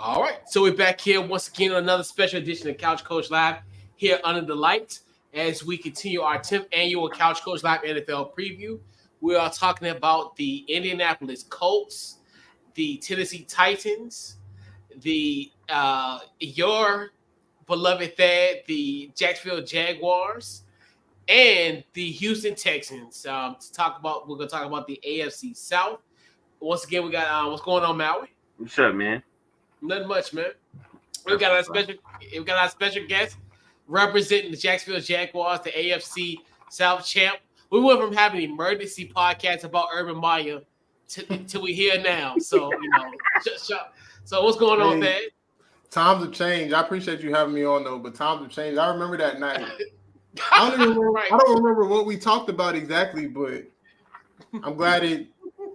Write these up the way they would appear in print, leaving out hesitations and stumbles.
All right, so we're back here once again on another special edition of Couch Coach Live here under the lights as we continue our 10th annual Couch Coach Live NFL preview. We are talking about the Indianapolis Colts, the Tennessee Titans, the your beloved Thad, the Jacksonville Jaguars, and the Houston Texans. We're going to talk about the AFC South. Once again, we got what's going on, Maui? What's up, man? Nothing much, man. We got our special guest representing the Jacksonville Jaguars, the AFC South champ. We went from having emergency podcasts about Urban Meyer to we here now. So so what's going on, Thad? Times have changed. I appreciate you having me on though, but times have changed. I remember that night. I don't remember what we talked about exactly, but I'm glad a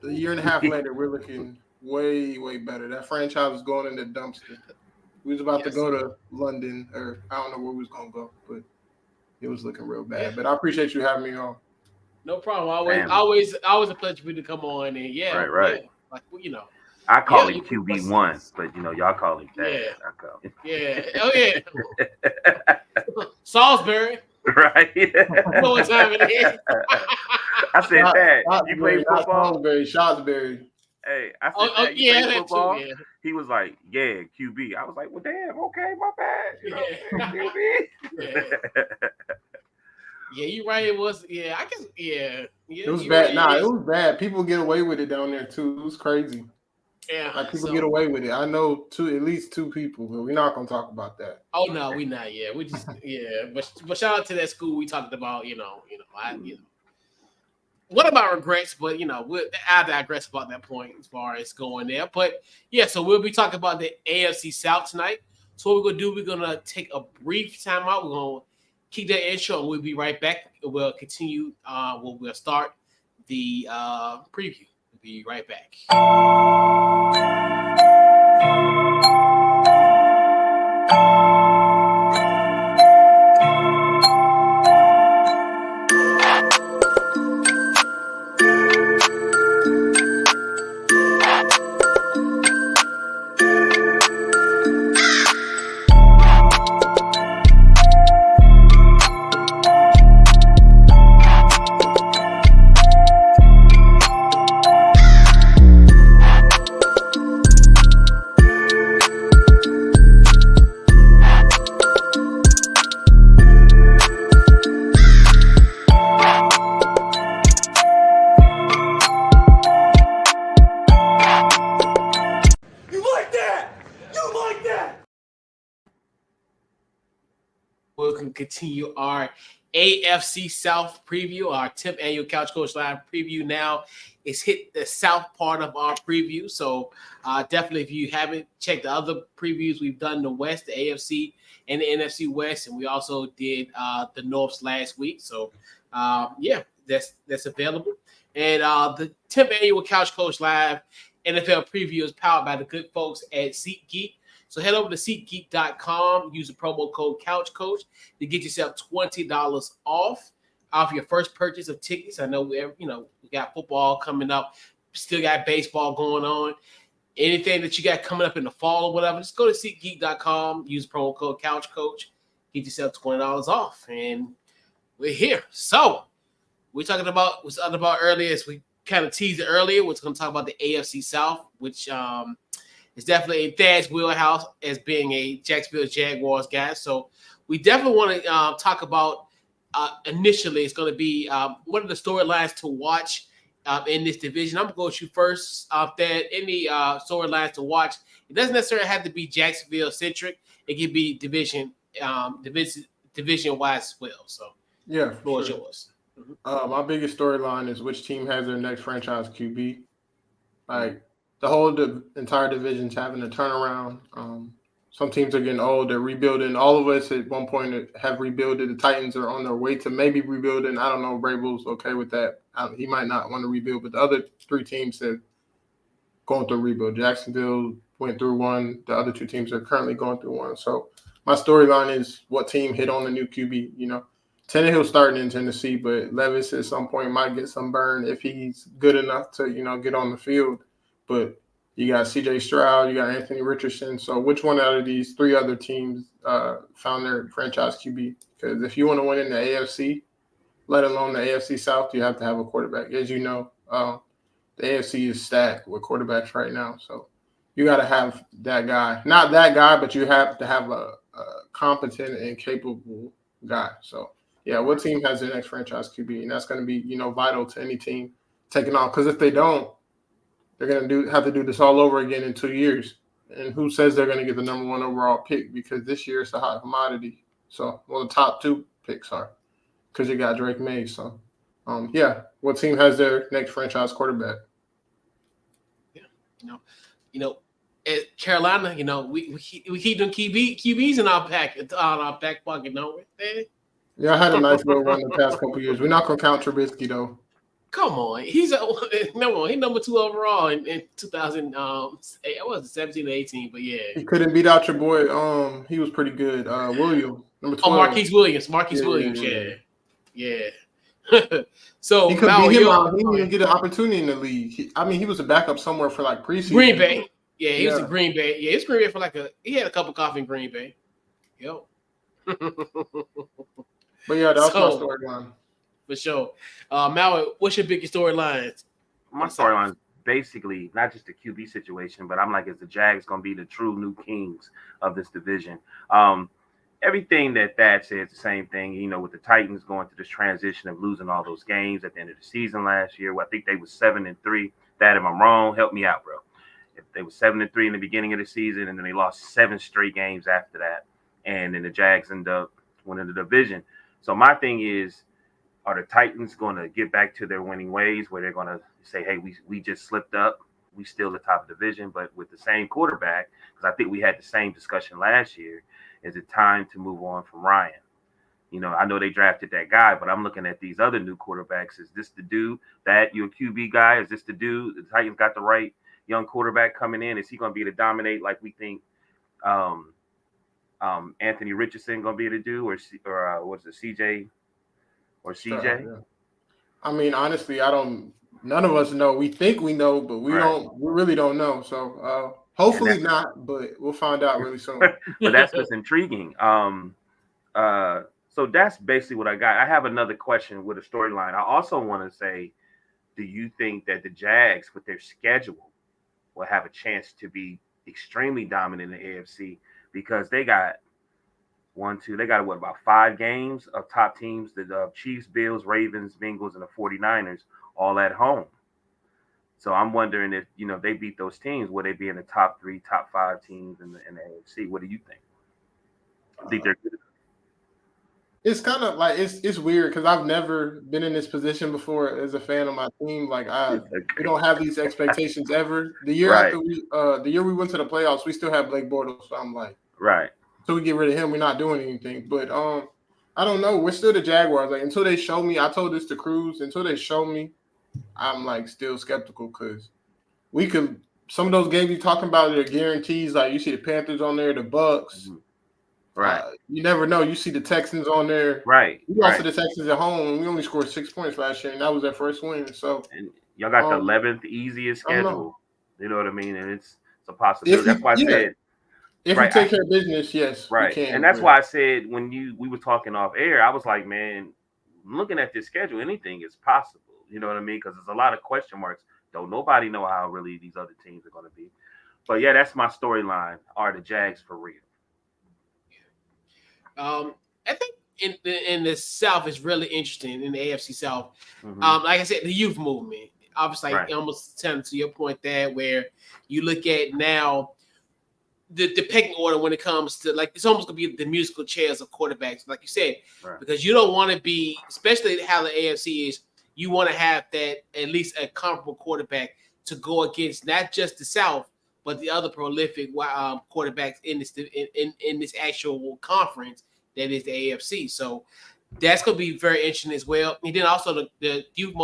year and a half later we're looking way, way better. That franchise was going in the dumpster. We was about to go to London, or I don't know where we was going to go, but it was looking real bad. But I appreciate you having me on. No problem. Always a pleasure for you to come on. And right. Yeah, I call him QB1, but y'all call him Dad. Yeah. I call him. Yeah. Oh yeah. Salisbury. Right. You know what time it is. I said, Dad, you play football? Shottsbury. Hey, I said, you play football? Too, yeah. He was like, yeah, QB. I was like, well, damn, okay, my bad. QB. Yeah, you're right. It was, I guess, It was bad. Right, it was bad. People get away with it down there, too. It was crazy. Yeah. Like, people get away with it. I know at least two people, but we're not going to talk about that. Oh, no, we're not. Yeah, we just, But shout out to that school we talked about, What about regrets? But I digress about that point as far as going there. But so we'll be talking about the AFC South tonight. So what we're gonna do, we're gonna take a brief time out. We're gonna keep that intro, and we'll be right back. We'll continue. We'll start the preview. We'll be right back. Continue our AFC South preview, our 10th annual Couch Coach Live preview. Now it's hit the south part of our preview. So definitely, if you haven't checked the other previews we've done, the West, the AFC, and the NFC West, and we also did the Norths last week. So that's available. And the 10th annual Couch Coach Live NFL preview is powered by the good folks at SeatGeek. So head over to SeatGeek.com, use the promo code CouchCoach to get yourself $20 off your first purchase of tickets. I know we got football coming up, still got baseball going on. Anything that you got coming up in the fall or whatever, just go to SeatGeek.com, use promo code CouchCoach, get yourself $20 off, and we're here. So we're talking about what's about earlier, as we kind of teased it earlier. We're going to talk about the AFC South, which it's definitely in Thad's wheelhouse as being a Jacksonville Jaguars guy. So we definitely want to talk about initially. It's going to be one of the storylines to watch in this division. I'm going to go with you first, Thad. Any storylines to watch? It doesn't necessarily have to be Jacksonville centric. It can be division wise as well. So the floor is yours. Mm-hmm. My biggest storyline is which team has their next franchise QB. The whole entire division's having a turnaround. Some teams are getting old. They're rebuilding. All of us at one point have rebuilded. The Titans are on their way to maybe rebuilding. I don't know if Vrabel's okay with that. He might not want to rebuild, but the other three teams are going through a rebuild. Jacksonville went through one. The other two teams are currently going through one. So my storyline is what team hit on the new QB. Tannehill's starting in Tennessee, but Levis at some point might get some burn if he's good enough to, get on the field. But You got C.J. Stroud. You got Anthony Richardson. So which one out of these three other teams found their franchise QB? Because if you want to win in the AFC, let alone the AFC South, you have to have a quarterback. As you know, the AFC is stacked with quarterbacks right now. So you got to have that guy. Not that guy, but you have to have a competent and capable guy. So, yeah, what team has their next franchise QB? And that's going to be, vital to any team taking off. Because if they don't, they're going to have to do this all over again in 2 years. And who says they're going to get the number one overall pick? Because this year it's a hot commodity. So, the top two picks are. Because you got Drake May. So, what team has their next franchise quarterback? Yeah, at Carolina, we keep them QBs in our back pocket, don't we? Yeah, I had a nice little run the past couple of years. We're not gonna count Trubisky though. Come on, he's number 2 overall in 2000. I was 17 or 18, but yeah, he couldn't beat out your boy. He was pretty good. Williams, number 12. Oh, Marquise Williams. Yeah. So he could beat him out. He didn't even get an opportunity in the league. He was a backup somewhere for like preseason. Green Bay. Yeah, he was in Green Bay. Yeah, he was Green Bay for he had a cup of coffee in Green Bay. Yo. But yeah, that was my storyline. For sure. Mal, what's your biggest storylines? My storyline is basically not just the QB situation, but I'm like, is the Jags going to be the true new kings of this division? Everything that said is the same thing, with the Titans going through this transition of losing all those games at the end of the season last year. Well, I think they were 7-3. That, if I'm wrong, help me out, bro. If they were 7-3 in the beginning of the season, and then they lost 7 straight games after that, and then the Jags end up winning the division. So my thing is, are the Titans going to get back to their winning ways, where they're going to say, hey, we just slipped up, we still the top of the division, but with the same quarterback? Because I think we had the same discussion last year. Is it time to move on from Ryan? I know they drafted that guy, but I'm looking at these other new quarterbacks. Is this the dude that your QB guy? Is this the dude? The Titans got the right young quarterback coming in. Is he going to be able to dominate like we think Anthony Richardson going to be able to do, or what's it, CJ or CJ? Sure, yeah. Honestly, none of us know. We think we know, but we really don't know. So hopefully not, but we'll find out really soon. But that's what's intriguing. So that's basically what I got. I have another question with a storyline. I also want to say, do you think that the Jags, with their schedule, will have a chance to be extremely dominant in the AFC? Because they got about 5 games of top teams, the Chiefs, Bills, Ravens, Bengals, and the 49ers all at home. So I'm wondering if, they beat those teams, will they be in the top 3, top 5 teams in the AFC? What do you think? I think they're good. It's kind of like it's weird because I've never been in this position before as a fan of my team. Like we don't have these expectations ever. The year after we went to the playoffs, we still have Blake Bortles. So I'm like, right. Until we get rid of him, we're not doing anything. But I don't know. We're still the Jaguars. Like until they show me, I told this to Cruz. Until they show me, I'm like still skeptical because some of those games you're talking about are guarantees. Like you see the Panthers on there, the Bucks. Mm-hmm. Right. You never know. You see the Texans on there. Right. We lost to the Texans at home, and we only scored 6 points last year, and that was their first win. So and y'all got the 11th easiest schedule. You know what I mean? And it's a possibility. That's why I said if we take care of business, yes, right. we can. And that's why I said when we were talking off air, I was like, man, looking at this schedule, anything is possible. You know what I mean? Because there's a lot of question marks. Don't nobody know how really these other teams are going to be. But yeah, that's my storyline. Are the Jags for real? I think in the South is really interesting in the AFC South. Mm-hmm. Like I said, the youth movement. Obviously, almost to your point there, where you look at now the pecking order when it comes to it's almost gonna be the musical chairs of quarterbacks, like you said, because you don't want to be, especially how the AFC is. You want to have that at least a comparable quarterback to go against not just the South, but the other prolific quarterbacks in this actual conference that is the AFC. So that's going to be very interesting as well. And then also the youth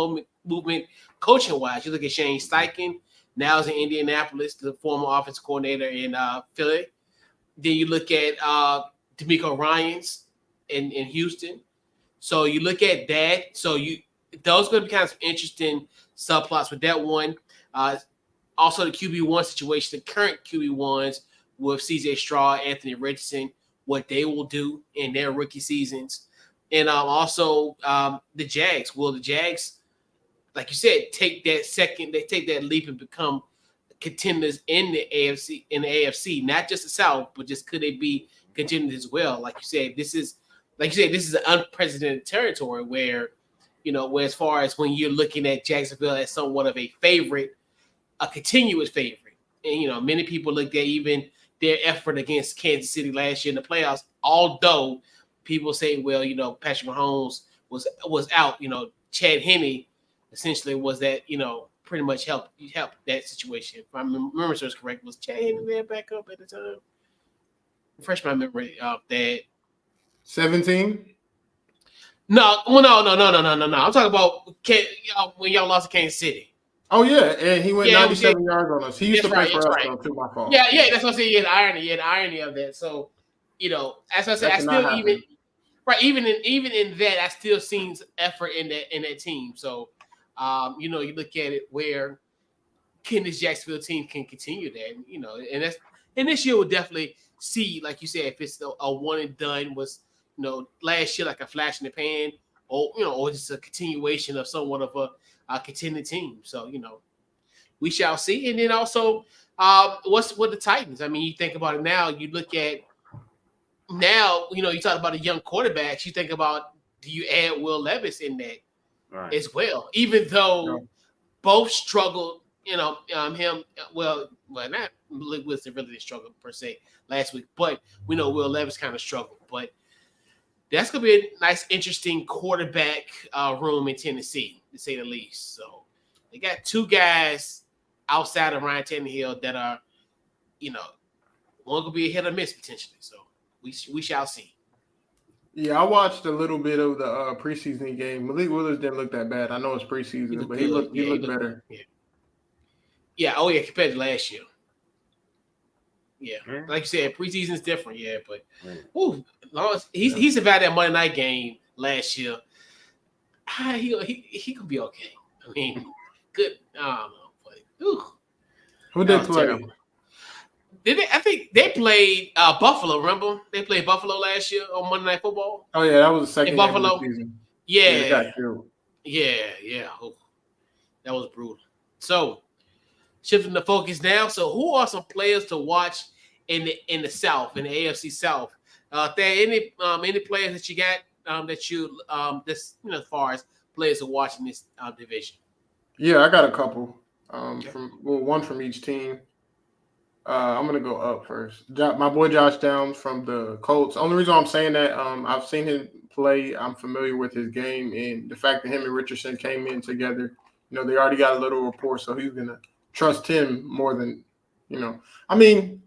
movement coaching wise, you look at Shane Steichen, now is in Indianapolis, the former offensive coordinator in Philly. Then you look at D'Amico Ryans in Houston. So you look at that. So those are going to be kind of interesting subplots with that one. Also, the QB1 situation, the current QB1s with CJ Stroud, Anthony Richardson, what they will do in their rookie seasons. And also the Jags. Will the Jags, like you said, take that leap and become contenders in the AFC, not just the South, but just could they be contenders as well? Like you said, this is an unprecedented territory where as far as when you're looking at Jacksonville as somewhat of a favorite, a continuous favorite. And many people looked at even their effort against Kansas City last year in the playoffs, although people say, well, Patrick Mahomes was out. Chad Henne essentially was that, pretty much helped that situation. If I remember so correct, was Chad Henne there back up at the time? Refresh my memory of that. 17? No. I'm talking about when y'all lost to Kansas City. Oh, yeah, and he went 97 yards on us. He used to play for us, though, too, my fault. Yeah, that's what I'm saying. The irony of that. So, as I said, I still even in that, I still seen effort in that team. So, you look at it where can this Jacksonville team can continue that, and this year we'll definitely see, like you said, if it's a one and done was, last year like a flash in the pan, or just a continuation of somewhat of a contending team. So, we shall see. And then also, what's with the Titans? I mean, you think about it now, you look at now, you talk about the young quarterbacks, you think about, do you add Will Levis in that as well? Even though both struggled, not Wilson really didn't struggle per se last week, but we know Will Levis kind of struggled. But that's going to be a nice, interesting quarterback room in Tennessee, to say the least. So they got two guys outside of Ryan Tannehill that are, one could be a hit or miss potentially. So we shall see. Yeah, I watched a little bit of the preseason game. Malik Willis didn't look that bad. I know it's preseason, but he looked better. Yeah. Oh, yeah, compared to last year. Yeah, like you said, preseason is different. Yeah, but he survived that Monday night game last year. He could be okay. I mean, good. I don't know, but who did play? Terrible. I think they played Buffalo. Remember, they played Buffalo last year on Monday Night Football. Oh yeah, that was the second game of the season. Yeah. Oh, that was brutal. So, shifting the focus now. So, who are some players to watch in the South, in the AFC South? There any players that you got that you this as far as players to watch in this division? Yeah, I got a couple. One from each team. I'm gonna go up first. My boy Josh Downs from the Colts. Only reason I'm saying that, I've seen him play. I'm familiar with his game, and the fact that him and Richardson came in together. They already got a little rapport, so he's gonna trust him more than, I mean,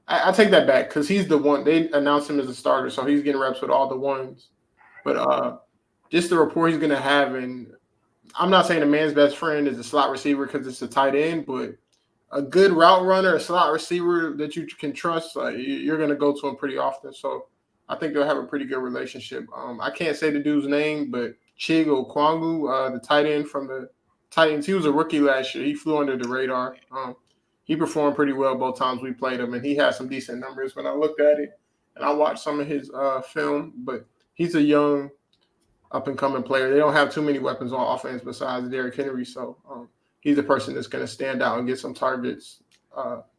I take that back because he's the one. They announced him as a starter, so he's getting reps with all the ones. But just the rapport he's gonna have, and I'm not saying a man's best friend is a slot receiver because it's a tight end, but a good route runner, a slot receiver that you can trust, you're going to go to him pretty often. So I think they'll have a pretty good relationship. I can't say the dude's name, but Chig Okwangu, the tight end from the Titans, he was a rookie last year. He flew under the radar. He performed pretty well both times we played him, and he had some decent numbers when I looked at it. And I watched some of his film, but he's a young, up-and-coming player. They don't have too many weapons on offense besides Derrick Henry, so he's the person that's going to stand out and get some targets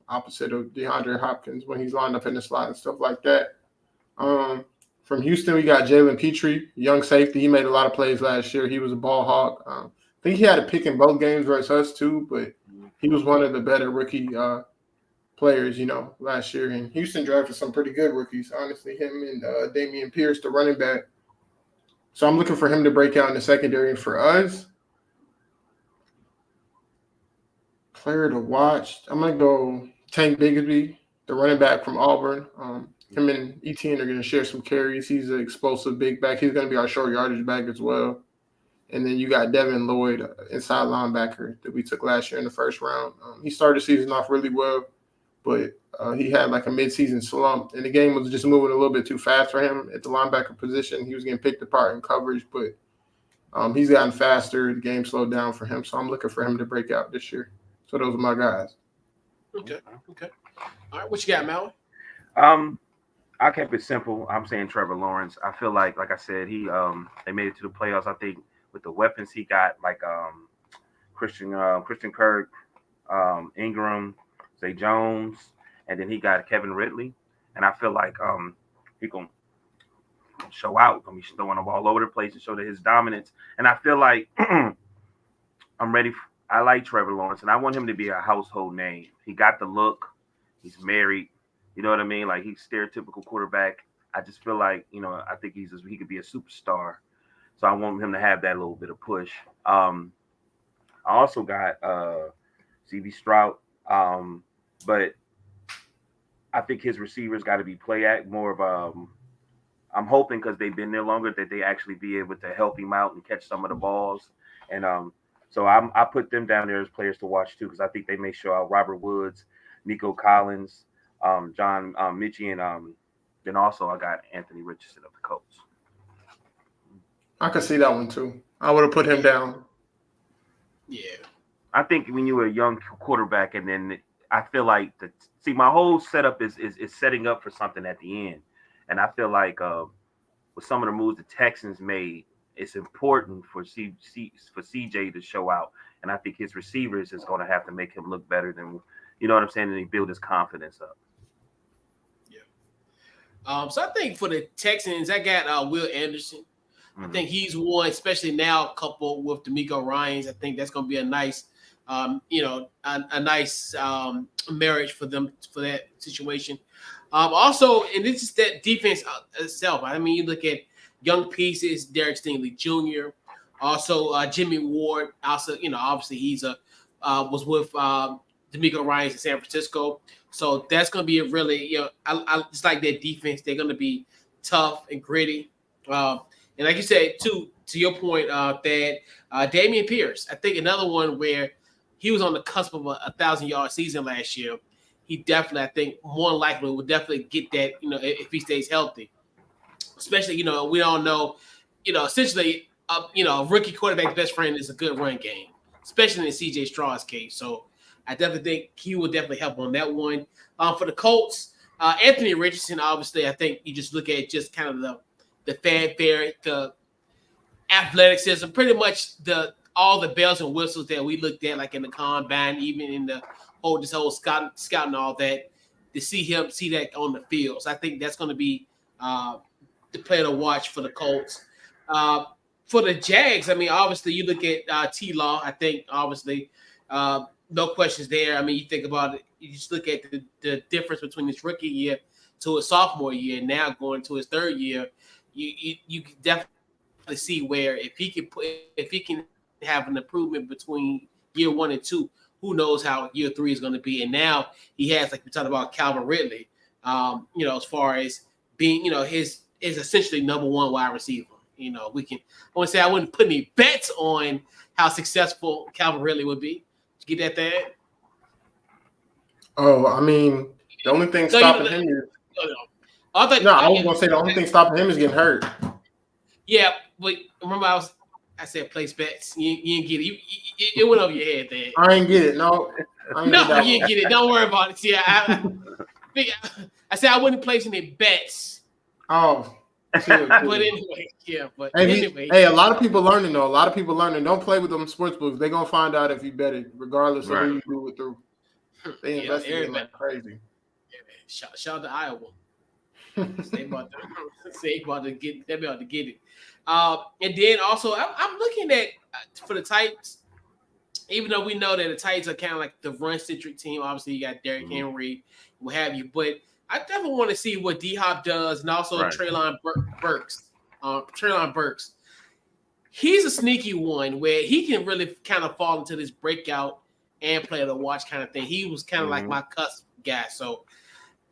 opposite of DeAndre Hopkins when he's lined up in the slot and stuff like that. From Houston, we got Jalen Petrie, young safety. He made a lot of plays last year. He was a ball hawk. I think he had a pick in both games versus us too, but he was one of the better rookie players, last year. And Houston drafted some pretty good rookies, honestly, him and Damian Pierce, the running back. So I'm looking for him to break out in the secondary for us. Player to watch, I'm going to go Tank Bigsby, the running back from Auburn. Him and Etienne are going to share some carries. He's an explosive big back. He's going to be our short yardage back as well. And then you got Devin Lloyd, inside linebacker that we took last year in the first round. He started the season off really well, but he had like a midseason slump. And the game was just moving a little bit too fast for him at the linebacker position. He was getting picked apart in coverage, but he's gotten faster. The game slowed down for him, so I'm looking for him to break out this year. So those are my guys. Okay. All right, what you got, Mal? I kept it simple. I'm saying Trevor Lawrence. I feel like I said, they made it to the playoffs. I think with the weapons he got, like Christian Kirk, Ingram, Zay Jones, and then he got Kevin Ridley. And I feel like he gonna show out. Gonna be throwing the ball all over the place and show that his dominance. And I feel like I'm ready. I like Trevor Lawrence, and I want him to be a household name. He got the look. He's married. You know what I mean? Like, he's stereotypical quarterback. I just feel like, I think he could be a superstar. So I want him to have that little bit of push. I also got C.B. Stroud, but I think his receivers got to be more of I'm hoping, because they've been there longer, that they actually be able to help him out and catch some of the balls. And so I put them down there as players to watch too, because I think they may show out Robert Woods, Nico Collins, John Mitchie, and then also I got Anthony Richardson of the Colts. I could see that one too. I would have put him down. Yeah. I think when you were a young quarterback, and then I feel like my whole setup is setting up for something at the end. And I feel like with some of the moves the Texans made, it's important for CJ to show out. And I think his receivers is going to have to make him look better than, you know what I'm saying, and he build his confidence up. Yeah. So I think for the Texans, I got Will Anderson. I think he's one, especially now coupled with DeMeco Ryans. I think that's going to be a nice, a nice marriage for them for that situation. Also, and this is that defense itself. I mean, you look at young pieces, Derek Stingley Jr., also Jimmy Ward. Also, obviously he's was with DeMeco Ryans in San Francisco. So that's going to be a really, I just like their defense. They're going to be tough and gritty. And like you said, to your point, Thad, Dameon Pierce, I think another one where he was on the cusp of a 1,000-yard season last year. He definitely, I think, more likely will definitely get that, if he stays healthy. Especially, we all know, essentially, a rookie quarterback's best friend is a good run game, especially in C.J. Stroud's case. So I definitely think he will definitely help on that one. For the Colts, Anthony Richardson, obviously, I think you just look at just kind of the fanfare, the athleticism, pretty much all the bells and whistles that we looked at, like in the combine, even in the whole scouting and all that, to see that on the field. So I think that's going to be the player to watch for the Colts. For the Jags, I mean, obviously you look at T-Law. I think obviously no questions there. I mean, you think about it, you just look at the difference between his rookie year to his sophomore year, and now going to his third year. You can definitely see where if he can have an improvement between year 1 and 2, who knows how year 3 is going to be. And now he has, like we talked about, Calvin Ridley, as far as being, his is essentially number 1 wide receiver. I want to say I wouldn't put any bets on how successful Calvin Ridley would be. Did you get that, Thad? Oh, I mean, the only thing stopping him is I was gonna say the only thing stopping him is getting hurt. Yeah, but remember I said place bets. You didn't get it. It went over your head there. I ain't get it. No, you didn't get it. Don't worry about it. Yeah, I said I wouldn't place any bets. Oh, chill. But anyway, yeah. But anyway, a lot of people learning though. A lot of people learning. Don't play with them sports books. They're gonna find out if you bet it, regardless of who you do it through. They invested like crazy. Yeah, man. Shout out to Iowa. They about to get it. And then also, I'm looking at for the Titans, even though we know that the Titans are kind of like the run-centric team. Obviously, you got Derrick Henry, what have you. But I definitely want to see what D-Hop does, and also Treylon Burks. Treylon Burks. He's a sneaky one where he can really kind of fall into this breakout and player to watch kind of thing. He was kind of like my cusp guy, so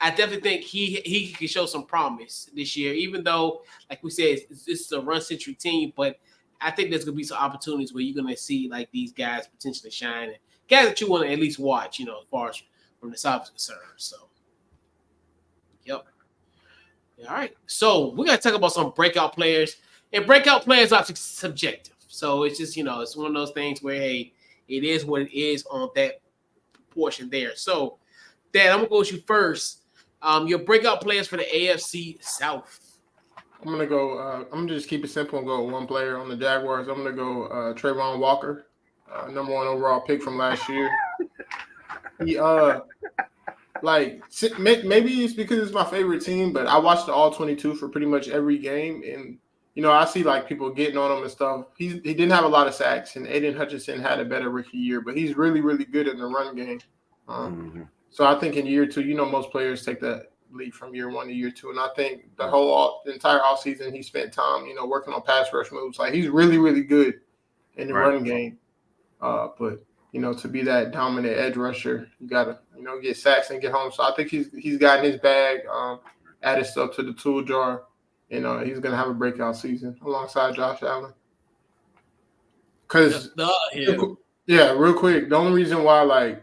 I definitely think he can show some promise this year, even though, like we said, this is a run-centric team. But I think there's going to be some opportunities where you're going to see like these guys potentially shine, and guys that you want to at least watch, as far as from the South is concerned. So, yep. All right. So we're going to talk about some breakout players, and breakout players are subjective. So it's just, it's one of those things where, hey, it is what it is on that portion there. So, Dad, I'm gonna go with you first. Your breakout players for the AFC South. I'm gonna go. I'm gonna just keep it simple and go with one player on the Jaguars. I'm gonna go Trayvon Walker, number 1 overall pick from last year. He maybe it's because it's my favorite team, but I watched the all 22 for pretty much every game, and I see like people getting on him and stuff. He didn't have a lot of sacks, and Aiden Hutchinson had a better rookie year, but he's really really good in the run game. So I think in year 2, most players take that leap from year 1 to year 2, and I think the entire offseason he spent time, working on pass rush moves. Like he's really really good in the run game, but to be that dominant edge rusher, you gotta get sacks and get home. So I think he's gotten his bag, added stuff to the tool jar, and he's gonna have a breakout season alongside Josh Allen. Because real quick, the only reason why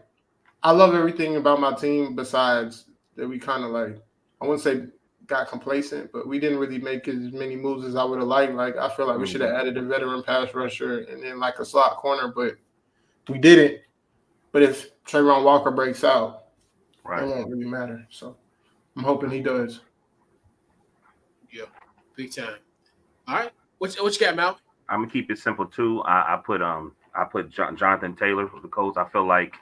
I love everything about my team besides that we kind of I wouldn't say got complacent, but we didn't really make as many moves as I would have liked. Like I feel like we should have added a veteran pass rusher and then a slot corner, but we didn't. But if Trayvon Walker breaks out, it won't really matter. So I'm hoping he does. Yeah, big time. All right, what you got, Mal? I'm gonna keep it simple too. I put Jonathan Taylor for the Colts. I feel like,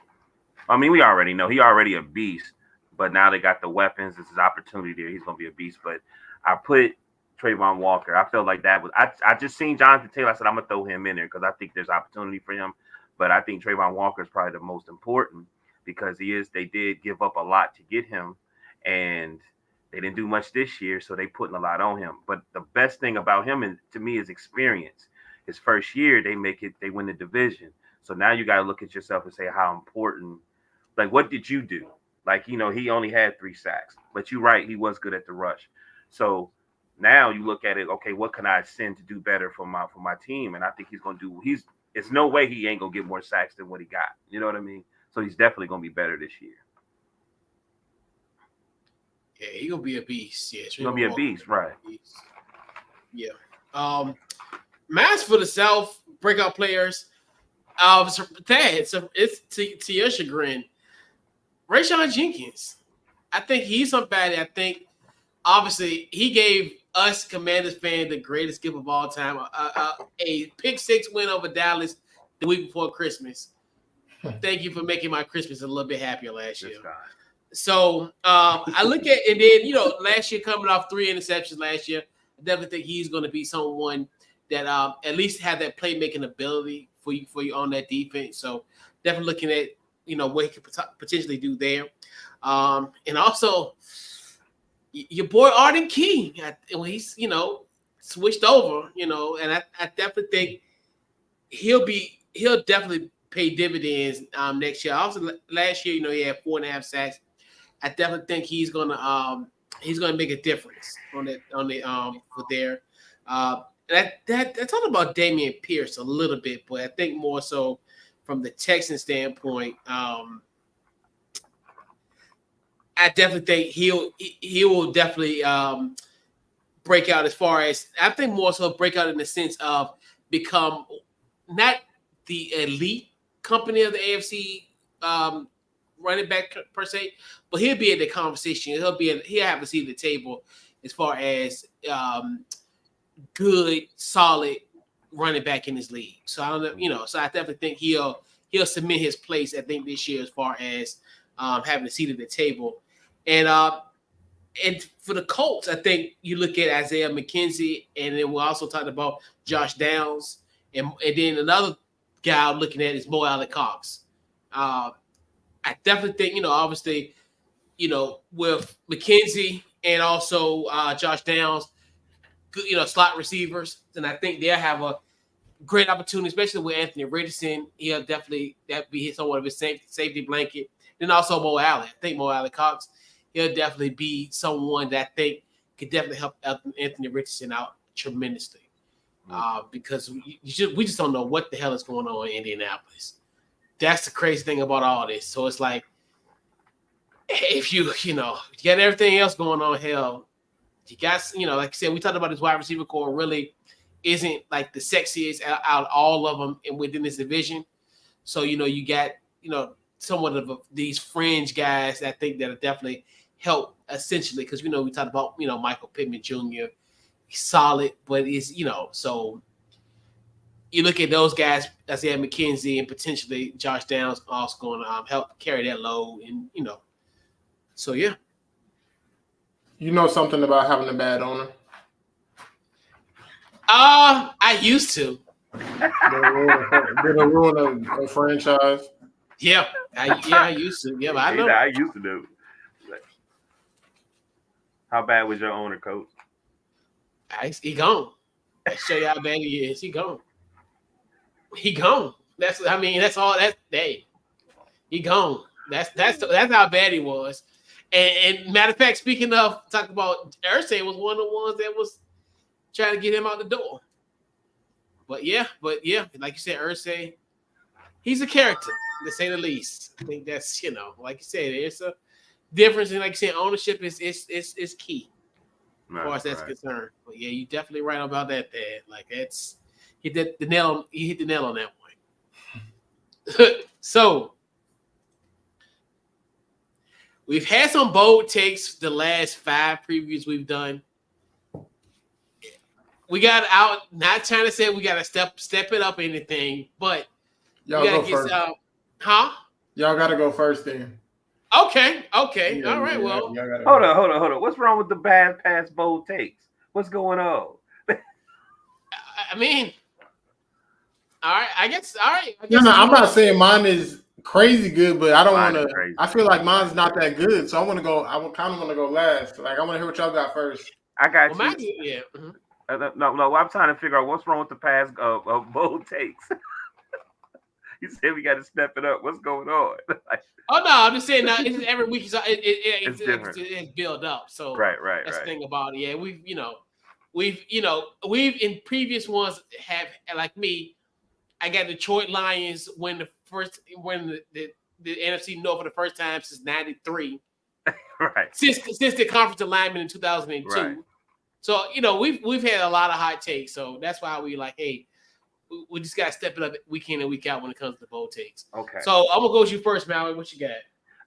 we already know he already a beast, but now they got the weapons. This is opportunity there. He's gonna be a beast. But I put Trayvon Walker. I felt like that was. I just seen Jonathan Taylor. I said I'm gonna throw him in there because I think there's opportunity for him. But I think Trayvon Walker is probably the most important because they did give up a lot to get him, and they didn't do much this year, so they putting a lot on him. But the best thing about him, to me, is experience. His first year, they win the division. So now you got to look at yourself and say how important. What did you do? He only had 3 sacks, but you're right, he was good at the rush. So now you look at it, okay, what can I send to do better for my team? And I think he's going to do. It's no way he ain't gonna get more sacks than what he got. You know what I mean? So he's definitely gonna be better this year. Yeah, he's gonna be a beast. Yeah, he's gonna be a beast, right? Yeah. Mass for the South breakout players. It's to your chagrin. Rayshon Jenkins. I think he's somebody. I think obviously he gave us Commanders fan the greatest gift of all time. A pick 6 win over Dallas the week before Christmas. Thank you for making my Christmas a little bit happier last year. So I look at, and then, last year coming off 3 interceptions last year, I definitely think he's going to be someone that at least have that playmaking ability for you on that defense. So definitely looking at, what he could potentially do there. And also your boy Arden Key, when he's, switched over, and I definitely think he'll definitely pay dividends next year. Also last year, he had 4.5 sacks. I definitely think he's gonna make a difference on for there. That talked about Damian Pierce a little bit, but I think more so from the Texan standpoint. I definitely think he will definitely break out as far as, I think more so break out in the sense of become not the elite company of the AFC running back per se, but he'll be in the conversation. He'll have a seat at the table as far as good, solid running back in his league. So I don't know, so I definitely think he'll cement his place, I think, this year as far as having a seat at the table. And for the Colts, I think you look at Isaiah McKenzie, and then we're also talking about Josh Downs, and then another guy I'm looking at is Mo Alley-Cox. I definitely think, obviously, with McKenzie and also Josh Downs, slot receivers, then I think they'll have a great opportunity, especially with Anthony Richardson. He'll definitely be somewhat of a safety blanket. Then also Mo Alley. I think Mo Alley-Cox, he'll definitely be someone that I think could definitely help Anthony Richardson out tremendously. Because we just don't know what the hell is going on in Indianapolis. That's the crazy thing about all this. So it's like, if you got everything else going on, hell, you got, like I said, we talked about this wide receiver core really isn't like the sexiest out of all of them and within this division. So, you got, somewhat of these fringe guys that I think that definitely help essentially because we talked about Michael Pittman Jr. He's solid, but he's so you look at those guys, Isaiah McKenzie and potentially Josh Downs also going to help carry that load, and so yeah. You know something about having a bad owner? I used to. Did it ruin a franchise? Yeah, I used to. Yeah, but I know. I used to do. How bad was your owner, Coach? He gone. I show you how bad he is. He gone. He gone. That's all. That's day. He gone. That's how bad he was. And matter of fact, speaking of talking about Irsay was one of the ones that was trying to get him out the door. But yeah, like you said, Irsay, he's a character, to say the least. I think that's like you said, there's a difference in, like you said, ownership is key as far as that's concerned. But yeah, you're definitely right about that, Dad. Like he hit the nail on that one. So we've had some bold takes the last 5 previews we've done. We got out, not trying to say we got to step it up anything, but y'all we got to get first. Y'all got to go first then. Okay. Yeah, All right. Well, hold on. What's wrong with the bad past bold takes? What's going on? I mean, all right. I guess. All right. No, I'm not saying mine is crazy good, but I don't want to. Crazy. I feel like mine's not that good, so I want to go. I kind of want to go last. Like I want to hear what y'all got first. I got you. Yeah. Mm-hmm. No. I'm trying to figure out what's wrong with the past bold takes. You said we got to step it up. What's going on? Oh no, I'm just saying. Now it's every week. It's built up. So right. That's the thing about it. Yeah, we've in previous ones have, like me. I got Detroit Lions win the NFC North for the first time since '93. Right. Since the conference alignment in 2002. Right. So we've had a lot of hot takes. So that's why we like, hey, we just gotta step it up week in and week out when it comes to bold takes. Okay. So I'm gonna go with you first, Mallory. What you got?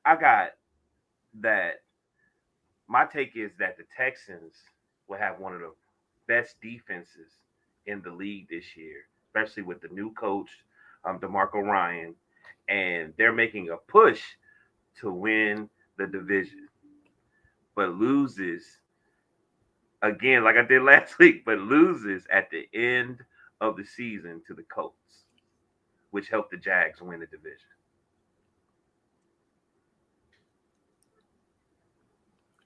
I got that. My take is that the Texans will have one of the best defenses in the league this year, especially with the new coach, DeMarco Ryan, and they're making a push to win the division, but loses again, like I did last week, but loses at the end of the season to the Colts, which helped the Jags win the division.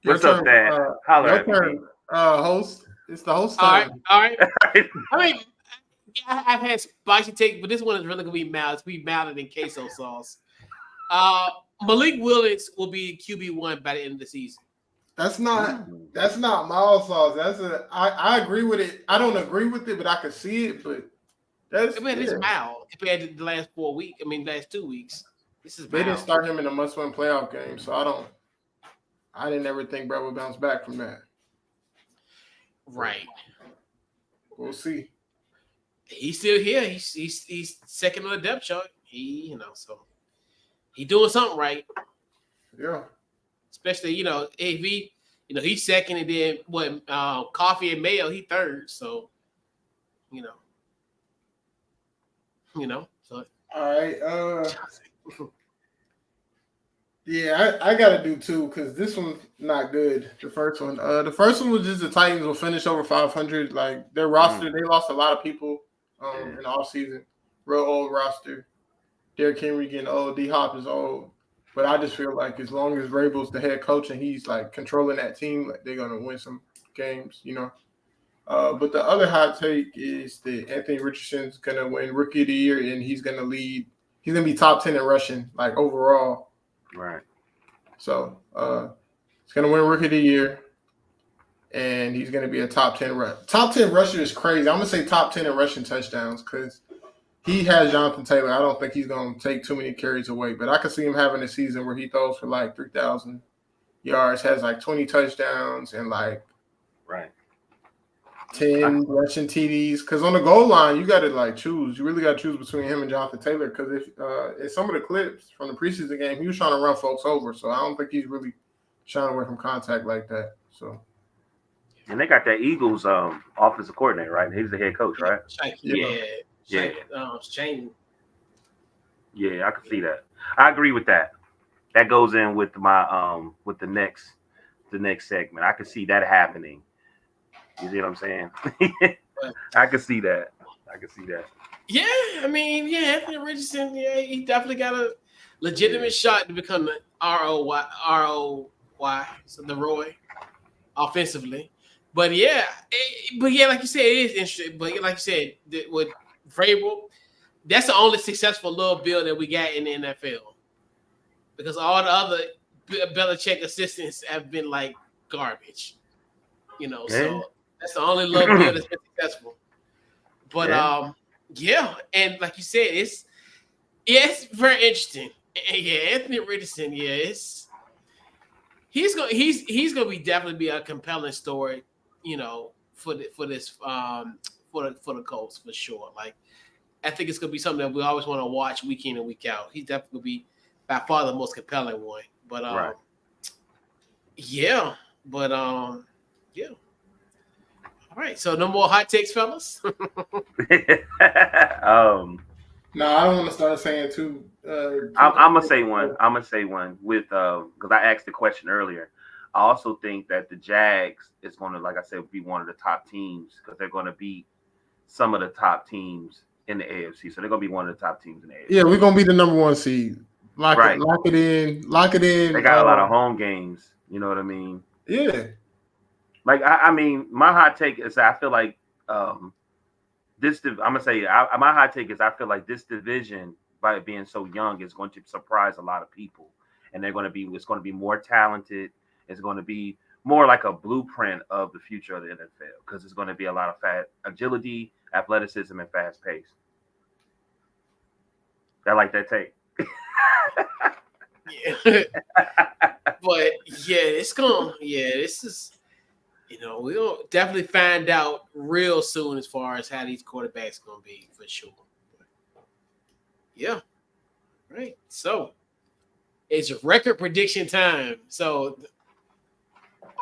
What's up, Dad? Holler at me. Host. It's the host time. All right. I mean, I've had spicy take, but this one is really gonna be mild. It's gonna be milder than queso sauce. Malik Willis will be QB1 by the end of the season. That's not mild sauce. I agree with it. I don't agree with it, but I can see it. But it's mild compared to the last 4 weeks. Last 2 weeks. This is. They didn't start him in a must-win playoff game, so I didn't ever think Brett would bounce back from that. Right. We'll see. He's still here. He's second on the depth chart. So he's doing something right. Yeah. Especially, AV, he's second, and then Coffee and Mayo, he third. So, So. All right. Yeah, I gotta do 2 because this one's not good. The first one was just the Titans will finish over 500. Like their roster, they lost a lot of people in the offseason. Real old roster. Derrick Henry getting old. D Hop is old. But I just feel like as long as Vrabel's the head coach and he's like controlling that team, like they're gonna win some games, But the other hot take is that Anthony Richardson's gonna win Rookie of the Year and he's gonna lead. He's gonna be top 10 in rushing, like overall. Right. So he's gonna win Rookie of the Year, and he's gonna be a top 10 Top 10 rusher is crazy. I'm gonna say top 10 in rushing touchdowns because he has Jonathan Taylor. I don't think he's going to take too many carries away, but I could see him having a season where he throws for like 3,000 yards, has like 20 touchdowns, and like 10 rushing TDs. Because on the goal line, you got to like choose. You really got to choose between him and Jonathan Taylor. Because if in some of the clips from the preseason game, he was trying to run folks over. So I don't think he's really shying away from contact like that. So. And they got that Eagles offensive coordinator, right? He's the head coach, right? Yeah. Shane. Yeah, I can see that. I agree with that. That goes in with my with the next segment. I can see that happening. You see what I'm saying? I can see that. Yeah, I mean, Anthony Richardson, he definitely got a legitimate shot to become the ROY, so the Roy, offensively. But like you said, it is interesting. But like you said, with Vrabel, that's the only successful little bill that we got in the NFL. Because all the other Belichick assistants have been like garbage. So that's the only little bill that's been successful. But and like you said, it's very interesting. Anthony Richardson, he's gonna be definitely be a compelling story, for the Colts for sure. Like, I think it's gonna be something that we always want to watch week in and week out. He's definitely gonna be by far the most compelling one. But right. All right, so no more hot takes, fellas. No, I don't want to start saying too. I'm gonna say one with because I asked the question earlier. I also think that the Jags is going to, like I said, be one of the top teams because they're going to beat some of the top teams in the AFC. So they're going to be one of the top teams in the AFC. Yeah, we're going to be the number one seed. Lock it in. They got a lot of home games. You know what I mean? Yeah. Like, I mean, my hot take is I feel like my hot take is I feel like this division, by it being so young, is going to surprise a lot of people. And it's going to be more talented. It's going to be more like a blueprint of the future of the NFL because it's going to be a lot of agility, athleticism, and fast pace. I like that take. But it's going. This is. We'll definitely find out real soon as far as how these quarterbacks are going to be for sure. Yeah. Right. So it's record prediction time. So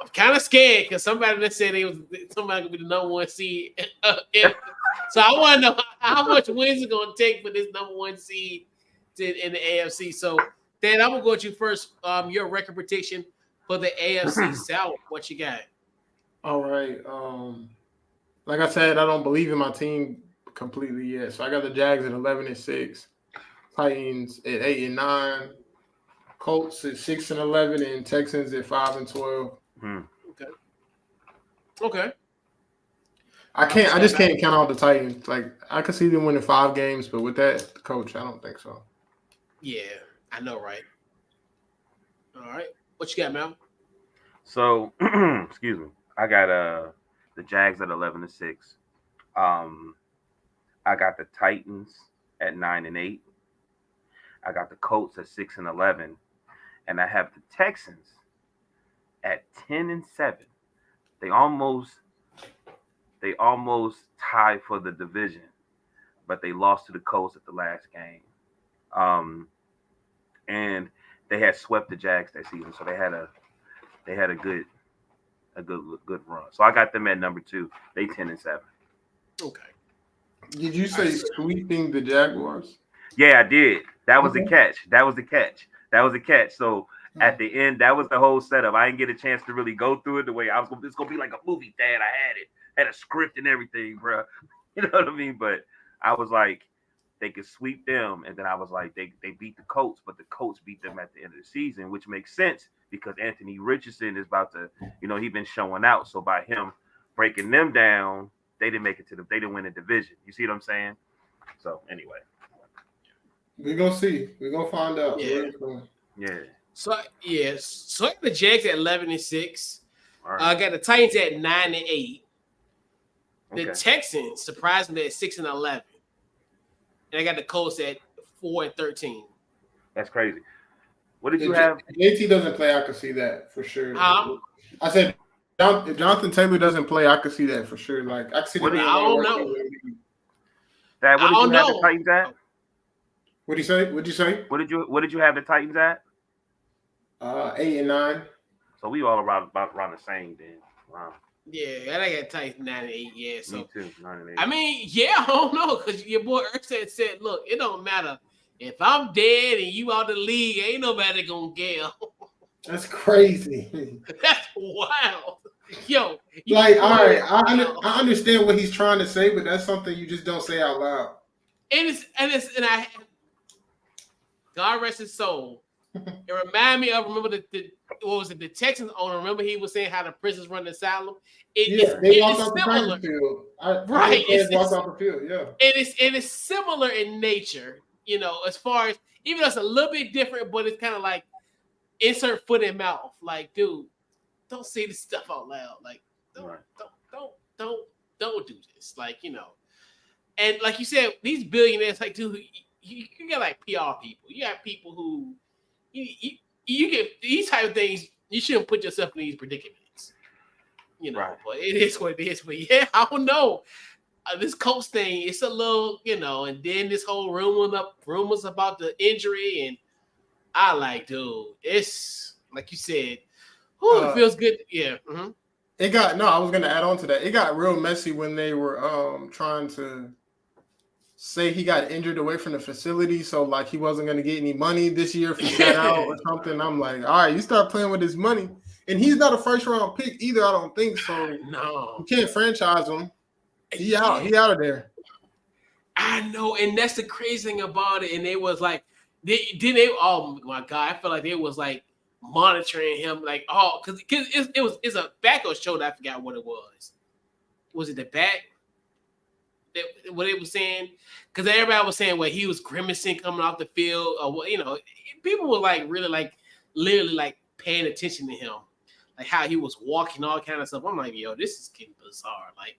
I'm kind of scared because somebody that said somebody going to be the number one seed. So I want to know how much wins it's going to take for this number one seed in the AFC. So Dan, I'm going to go with you first. Your record prediction for the AFC South. What you got? All right. Like I said, I don't believe in my team completely yet. So I got the Jags at 11-6, Titans at 8-9, Colts at 6-11, and Texans at 5-12. Okay. I just can't count out the Titans. Like, I could see them winning 5 games, but with that coach, I don't think so. Yeah, I know, right? All right. What you got, Mel? So, excuse me. I got the Jags at 11-6. I got the Titans at 9-8. I got the Colts at 6-11, and I have the Texans at 10-7. They almost tied for the division, but they lost to the Colts at the last game. And they had swept the Jags that season, so they had a good run. So I got them at number 2. They 10-7. Okay. Did you say sweeping the Jaguars? Yeah, I did. That was the catch. So at the end, that was the whole setup. I didn't get a chance to really go through it the way I was. It's gonna be like a movie, Dad. I had a script and everything, bro. You know what I mean? But I was like, they could sweep them, and then I was like, they beat the Colts, but the Colts beat them at the end of the season, which makes sense because Anthony Richardson is about to, he's been showing out. So by him breaking them down, they didn't make it they didn't win the division. You see what I'm saying? So anyway, we're gonna see. We're gonna find out. Yeah. So I got the Jags at 11-6. Right. I got the Titans at 9-8. The Okay. Texans surprisingly at 6-11. And I got the Colts at 4-13. That's crazy. What did you have? JT doesn't play. I can see that for sure. I said If Jonathan Taylor doesn't play, I could see that for sure. Like I could see What the do I don't know. Dad, what I did you don't have the know. Titans at? What'd you say? What'd you say? What did you have the Titans at? 8 and 9. So we all around the same then. Wow. Yeah, I got Titans 9-8. Yeah, so Me too. 9-8. I mean, yeah, I don't know because your boy Erskine said, "Look, it don't matter if I'm dead and you out the league. Ain't nobody gonna care." That's crazy. That's wild, yo. Like, all right, I understand what he's trying to say, but that's something you just don't say out loud. And I, God rest his soul. It reminded me of what was it? The Texans owner. Remember he was saying how the prisons run the asylum. They walked out the practice field. Right, walked out the field. Yeah, it's similar in nature. You know, as far as even though it's a little bit different, but it's kind of like insert foot in mouth. Like, dude, don't say this stuff out loud. Like, don't do this. Like, you know, and like you said, these billionaires, like, dude, you got like PR people. You got people who you get these type of things. You shouldn't put yourself in these predicaments. You know, Right. but it is what it is. But yeah, I don't know. This Colts thing, it's a little, you know, and then this whole rumors about the injury, and I like, dude, it's like you said, it feels good. Yeah. Mm-hmm. I was gonna add on to that. It got real messy when they were trying to say he got injured away from the facility, so like he wasn't gonna get any money this year if he sat out or something. I'm like, all right, you start playing with his money. And he's not a first round pick either, I don't think. So no, you can't franchise him. He out of there. I know, and that's the crazy thing about it. And they was like, oh my God, I felt like they was like monitoring him, like, oh, because it's a backup show that I forgot what it was. Was it the back? What they was saying? Because everybody was saying, well, he was grimacing coming off the field, or you know, people were like really like literally like paying attention to him, like how he was walking, all kind of stuff. I'm like, yo, this is getting bizarre. Like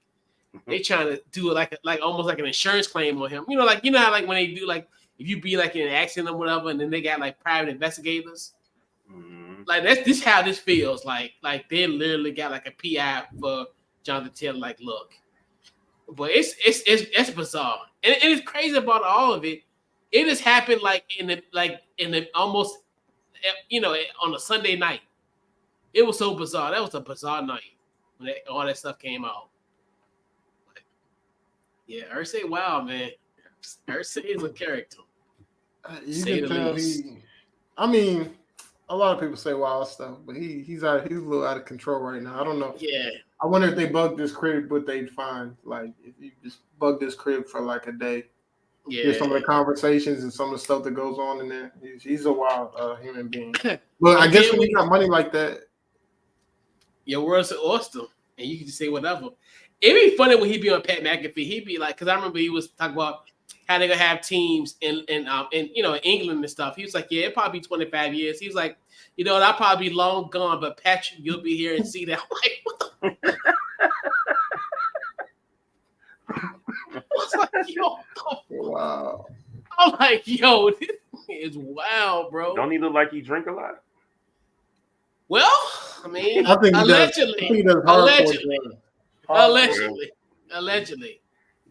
they trying to do it like almost like an insurance claim on him. You know, like how like when they do like if you be like in an accident or whatever, and then they got like private investigators. Mm-hmm. Like this how this feels. Like they literally got like a PI for Jonathan Taylor. Like, look. But it's bizarre, and it's crazy about all of it. It just happened like in the almost, you know, on a Sunday night. It was so bizarre. That was a bizarre night when all that stuff came out. But yeah, Irsay, wow, man. Irsay is a character. You can tell I mean, a lot of people say wild stuff, but he's a little out of control right now. I don't know. Yeah. I wonder if they bugged this crib, what they'd find. Like, if you just bug this crib for like a day, hear some of the conversations and some of the stuff that goes on in there. He's a wild human being. But I guess when you got money like that, your world's an oyster, and you can just say whatever. It'd be funny when he'd be on Pat McAfee. He'd be like, because I remember he was talking about how they're gonna have teams in you know, England and stuff. He was like, yeah, it'll probably be 25 years. He was like, you know, I'll probably be long gone, but Patrick, you'll be here and see that. I'm like, what the? I was like, yo, wow. I'm like, yo, this is wild, bro. Don't he look like he drink a lot? Well, I mean, I think allegedly.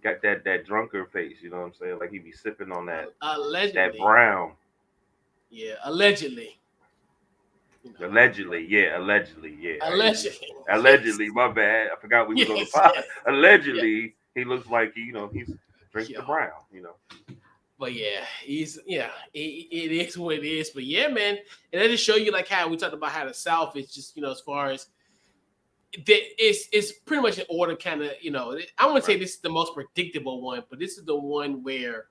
Got that drunker face, you know what I'm saying? Like he be sipping on that allegedly. That brown. Yeah, allegedly. You know. Allegedly, yeah. Allegedly, my bad. I forgot we was on the pod. Allegedly, he looks like he's drinking the brown, you know. But yeah, it is what it is. But yeah, man, and that just show you like how we talked about how the South is just, you know, as far as it's pretty much in order, kind of, you know. I wouldn't say this is the most predictable one, but this is the one where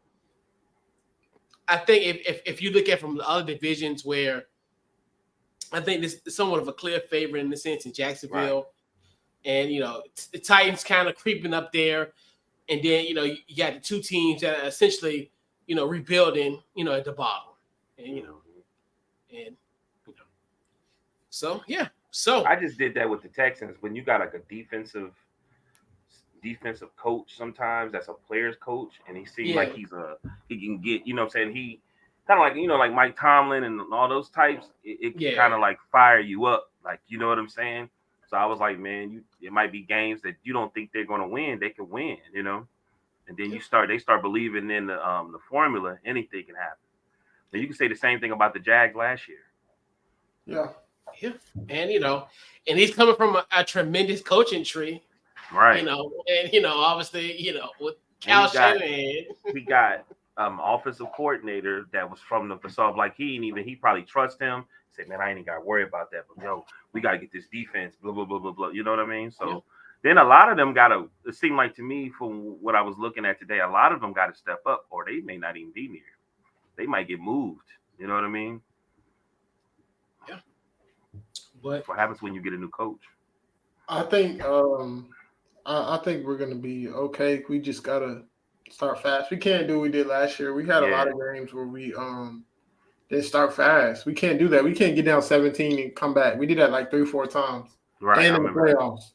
I think if you look at from the other divisions, where I think this is somewhat of a clear favorite in the sense in Jacksonville, right. And you know the Titans kind of creeping up there, and then you know you got the two teams that are essentially, you know, rebuilding, you know, at the bottom, and you know, so yeah. So I just did that with the Texans. When you got like a defensive coach, sometimes that's a player's coach, and he seems like he can get, you know what I'm saying, he kind of like, you know, like Mike Tomlin and all those types, it can kind of like fire you up, like, you know what I'm saying? So I was like, man, it might be games that you don't think they're going to win. They can win, you know. And then they start believing in the formula. Anything can happen. And you can say the same thing about the Jags last year. Yeah. And and he's coming from a tremendous coaching tree, right? And obviously, with Cal Shanahan, he got offensive coordinator that was from the facade. Like he probably trust him. Say, man, I ain't even got to worry about that. But we got to get this defense. Blah blah blah blah blah. You know what I mean? So then a lot of them got to. It seemed like to me from what I was looking at today, a lot of them got to step up, or they may not even be near. They might get moved. You know what I mean? Yeah. But what happens when you get a new coach? I think I think we're gonna be okay. We just gotta start fast. We can't do what we did last year. We had a lot of games where we didn't start fast. We can't do that. We can't get down 17 and come back. We did that like 3-4 times. Right. And in the playoffs.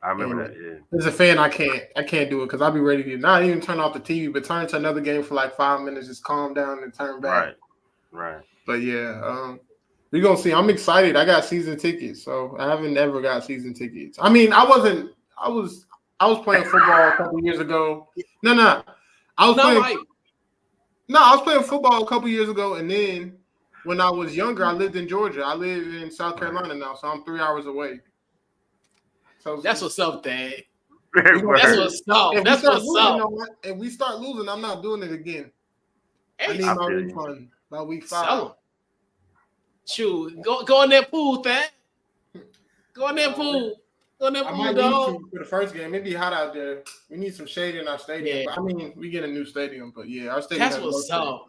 I remember that. Yeah. As a fan, I can't do it because I'll be ready to not even turn off the TV, but turn to another game for like 5 minutes, just calm down and turn back. Right. But yeah, we're gonna see. I'm excited. I got season tickets, so I haven't ever got season tickets. I mean, I was playing football a couple years ago. I was playing football a couple years ago, and then when I was younger, I lived in Georgia. I live in South Carolina now, so I'm 3 hours away. So that's what's up, Dad. That's what's up. That's what's up. If we start losing, I'm not doing it again. Hey, I need my refund by week 5. Shoot, go in that pool, Thad. Go in that pool. Go in that pool, dog. For the first game, it'd be hot out there. We need some shade in our stadium. Yeah. But, I mean, we get a new stadium, but yeah, our stadium. That's what's up.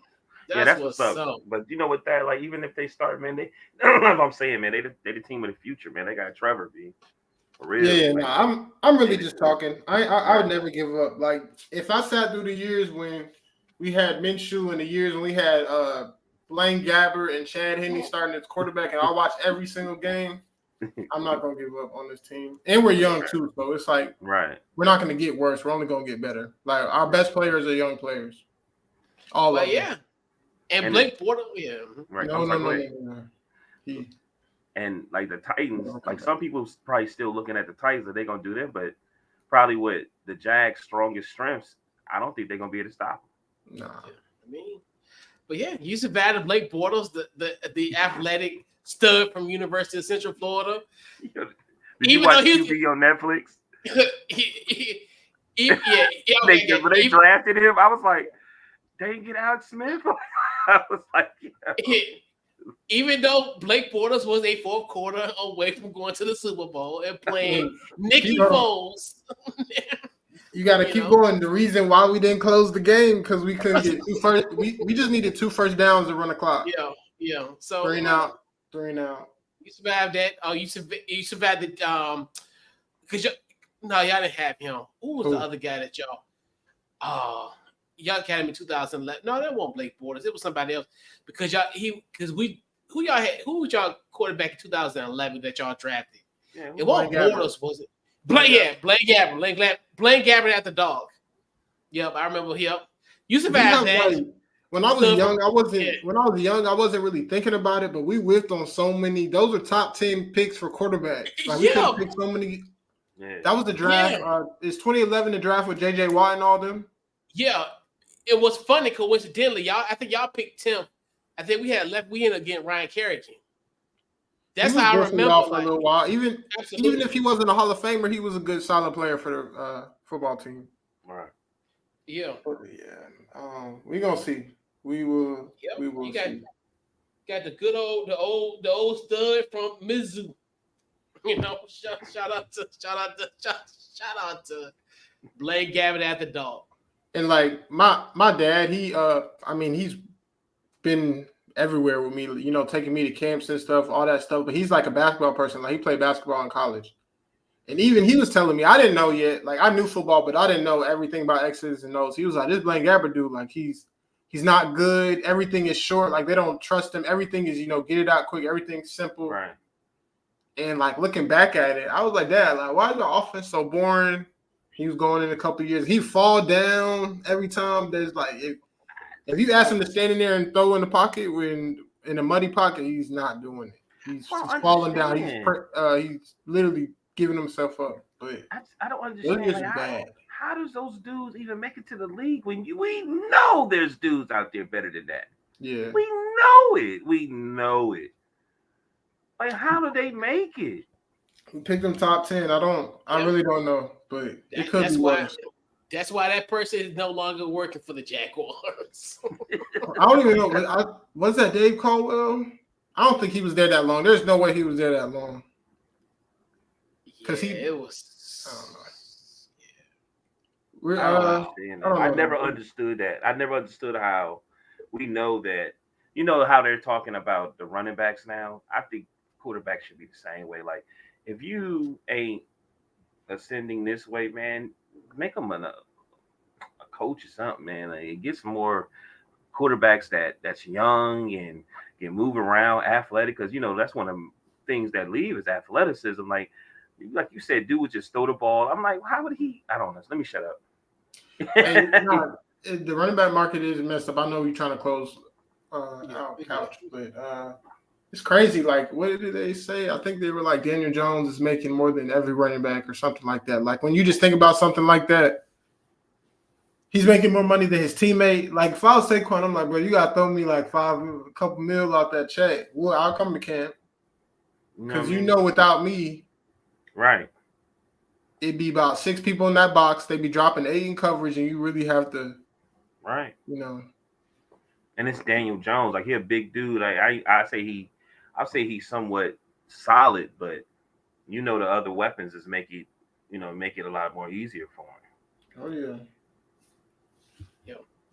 That's what's up. But you know what? That like even if they start, man, they. That's what I'm saying, man. They the team of the future, man. They got Trevor, B. For real. Yeah, like, I'm really just talking. I would never give up. Like if I sat through the years when we had Minshew and the years when we had Blaine Gabbert and Chad Henne starting as quarterback, and I watched every single game. I'm not gonna give up on this team, and we're young too, so it's like we're not gonna get worse. We're only gonna get better. Like our best players are young players. All of them. And Blake Porter, right. No. And like the Titans, like some people probably still looking at the Titans that they're gonna do that, but probably with the Jags' strongest strengths, I don't think they're gonna be able to stop them. Nah. I mean, but yeah, you survived Blake Bortles, the athletic stud from University of Central Florida. Did you watch QB on Netflix? When they drafted him, I was like, they didn't get Alex Smith. I was like, even though Blake Bortles was a fourth quarter away from going to the Super Bowl and playing Nicky Foles. You got to keep going. The reason why we didn't close the game because we couldn't get 2 first. We just needed 2 first downs to run the clock. Yeah. So 3 out. 3 out. You survived that. Oh, you survived the because y'all didn't have him. Who was the other guy that y'all? Y'all had him in 2011. No, that wasn't Blake Bortles. It was somebody else because who was y'all quarterback in 2011 that y'all drafted? Yeah, it wasn't Bortles, was it? Blaine Gabbert. Blaine Gabbert at the dog. Yep, I remember him. You survived that. When I was young, I wasn't really thinking about it, but we whiffed on so many. Those are top 10 picks for quarterbacks. Like we could pick so many. Yeah. That was the draft. It's 2011 the draft with JJ Watt and all them. Yeah, it was funny coincidentally. I think y'all picked Tim. I think we ended up getting Ryan Kerrigan. That's how I remember. For a little while. Even if he wasn't a Hall of Famer, he was a good, solid player for the football team. Right. Yeah. We're gonna see. We will. Yep. We will. You got the good old stud from Mizzou. Shout out to Blaine Gabbert at the dog. And like my dad, he's been everywhere with me, taking me to camps and stuff, all that stuff. But he's like a basketball person. Like he played basketball in college. And even he was telling me, I didn't know yet. Like I knew football, but I didn't know everything about X's and O's. He was like, this Blaine Gabbert dude, like he's not good. Everything is short. Like they don't trust him. Everything is, get it out quick. Everything's simple. Right. And like looking back at it, I was like, Dad, like why is the offense so boring? He was going in a couple of years. He fall down every time. There's like if you ask him to stand in there and throw in the pocket in a muddy pocket, he's not doing it. He's falling down. He's literally giving himself up. But I don't understand. Williams Like, is bad. how does those dudes even make it to the league when we know there's dudes out there better than that? Yeah. We know it. We know it. Like, how do they make it? We picked them top 10. I really don't know, but it could be worse. That's why that person is no longer working for the Jaguars. I don't even know. Was that Dave Caldwell? I don't think he was there that long. There's no way he was there that long. Because it was. I don't know. I never understood that. I never understood how we know that. You know how they're talking about the running backs now? I think quarterbacks should be the same way. Like, if you ain't ascending this way, man, make them a coach or something, man. Like, get some more quarterbacks that's young and can move around, athletic, because that's one of the things that leave is athleticism. Like you said, dude would just throw the ball. I'm like, how would he? I don't know. Let me shut up. The running back market is messed up. I know you're trying to close out couch, but it's crazy. Like, what did they say? I think they were like Daniel Jones is making more than every running back or something like that. Like, when you just think about something like that, he's making more money than his teammate. Like, if I was Saquon, I'm like, bro, you gotta throw me like a couple mil out that check. Well, I'll come to camp because without me, right, it'd be about 6 people in that box. They'd be dropping 8 in coverage, and you really have to, right, And it's Daniel Jones. Like, he a big dude. Like, I'll say he's somewhat solid, but the other weapons is make it a lot more easier for him. Oh yeah.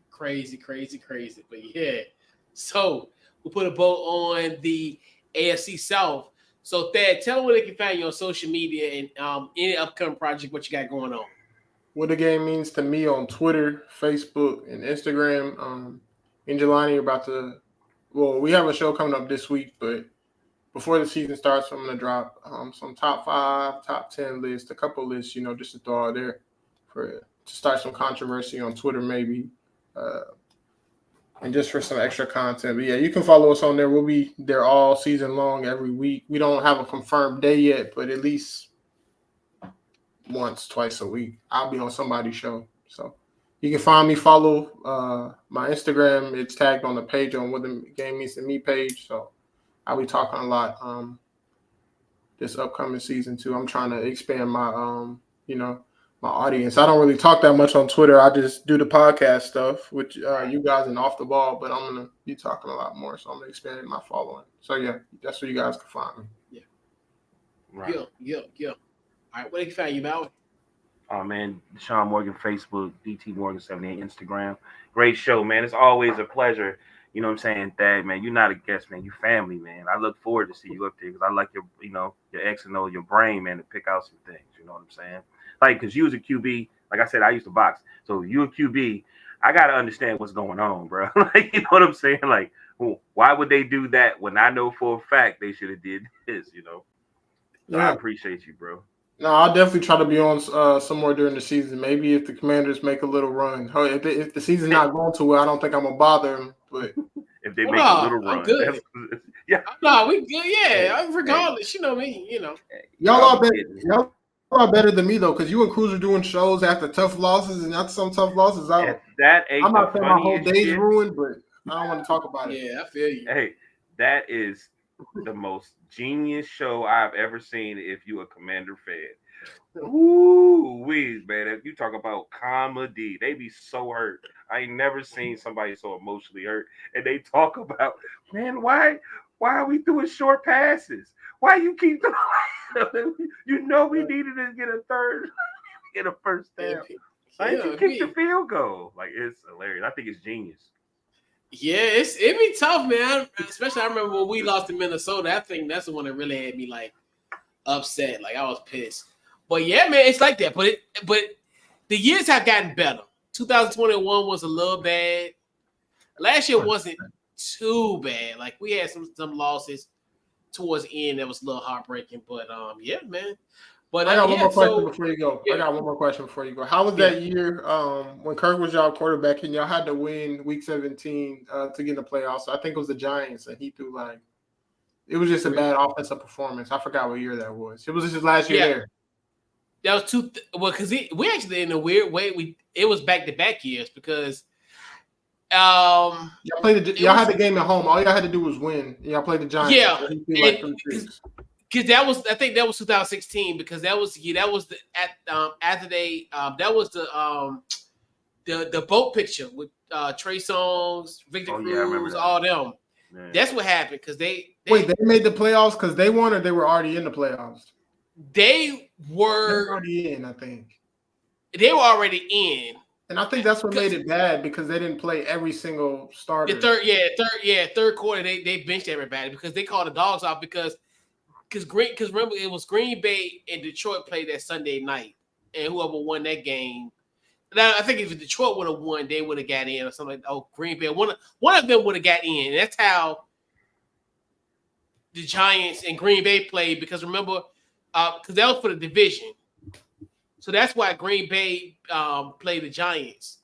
Crazy. But yeah. So we'll put a bow on the AFC South. So Thad, tell them where they can find you on social media and any upcoming project, what you got going on. What the game means to me on Twitter, Facebook, and Instagram. In Jelani we have a show coming up this week, but before the season starts, I'm going to drop some top 5, top 10 lists, a couple lists, just to throw out there to start some controversy on Twitter maybe, and just for some extra content. But yeah, you can follow us on there. We'll be there all season long, every week. We don't have a confirmed day yet, but at least once, twice a week, I'll be on somebody's show. So you can find me, follow my Instagram. It's tagged on the page on What the Game Means to Me page. So I'll be talking a lot this upcoming season too. I'm trying to expand my my audience. I don't really talk that much on Twitter. I just do the podcast stuff with you guys and Off the Ball, but I'm gonna be talking a lot more. So I'm expanding my following. So yeah, that's where you guys can find me. Yeah. Right. Yeah. All right, where they can find you, Mal? Oh man, Deshaun Morgan, Facebook, DT Morgan 78, Instagram. Great show, man. It's always a pleasure. You know what I'm saying, Thad, man. You're not a guest, man. You family, man. I look forward to see you up there because I like your X and O, your brain, man, to pick out some things. You know what I'm saying? Like, because you was a QB, like I said, I used to box. So you a QB, I gotta understand what's going on, bro. Like, you know what I'm saying? Like, why would they do that when I know for a fact they should have did this? So I appreciate you, bro. No, I'll definitely try to be on some more during the season. Maybe if the Commanders make a little run. If the season's not going too well, I don't think I'm gonna bother them. But if they make a little run, good. Yeah. No, we good. Yeah, regardless, you know me. Y'all are better. Y'all are better than me though, because you and Cruz are doing shows after tough losses, and after some tough losses, I'm not saying my whole day's ruined, but I don't want to talk about it. Yeah, I feel you. Hey, that is the most genius show I've ever seen. If you a Commander fan, man. If you talk about comedy, they be so hurt. I ain't never seen somebody so emotionally hurt. And they talk about, man, why are we doing short passes? Why you keep doing? We needed to get a third, get a first down. Why did you kick the field goal? Like, it's hilarious. I think it's genius. Yeah, it be tough, man. Especially I remember when we lost to Minnesota. I think that's the one that really had me like upset. Like, I was pissed. But yeah, man, it's like that. But the years have gotten better. 2021 was a little bad. Last year wasn't too bad. Like, we had some losses towards the end that was a little heartbreaking. But yeah, man. But I got one more question before you go. I got one more question before you go. How was that year when Kirk was y'all quarterback and y'all had to win Week 17 to get in the playoffs? I think it was the Giants, and he threw like It was just a bad offensive performance. I forgot what year that was. It was just his last year there. That was because we actually, in a weird way, it was back-to-back years because y'all had the game at home. All y'all had to do was win. Y'all played the Giants. Yeah, because that was, I think that was 2016 because that was the boat picture with Trey Songz, Victor Cruz, all them. Man. That's what happened because they made the playoffs because they won or they were already in the playoffs. They were already in, I think. They were already in. And I think that's what made it bad because they didn't play every single starter. Third quarter they benched everybody because they called the dogs off because remember it was Green Bay and Detroit played that Sunday night and whoever won that game. Now I think if Detroit would have won, they would have got in or something. Green Bay, one of them would have got in. And that's how the Giants and Green Bay played because remember. Because that was for the division. So that's why Green Bay played the Giants.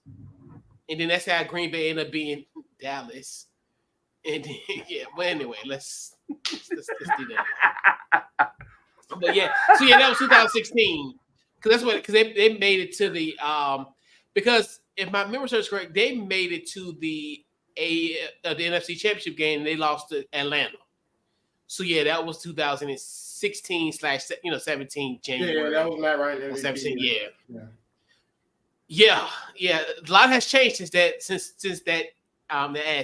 And then that's how Green Bay ended up being Dallas. And then, but anyway, let's do that. But that was 2016. Because they made it to the because if my memory serves correct, they made it to the NFC Championship game and they lost to Atlanta. So that was 2016/17 January. Yeah, that was not right. 17, yeah. A lot has changed since that has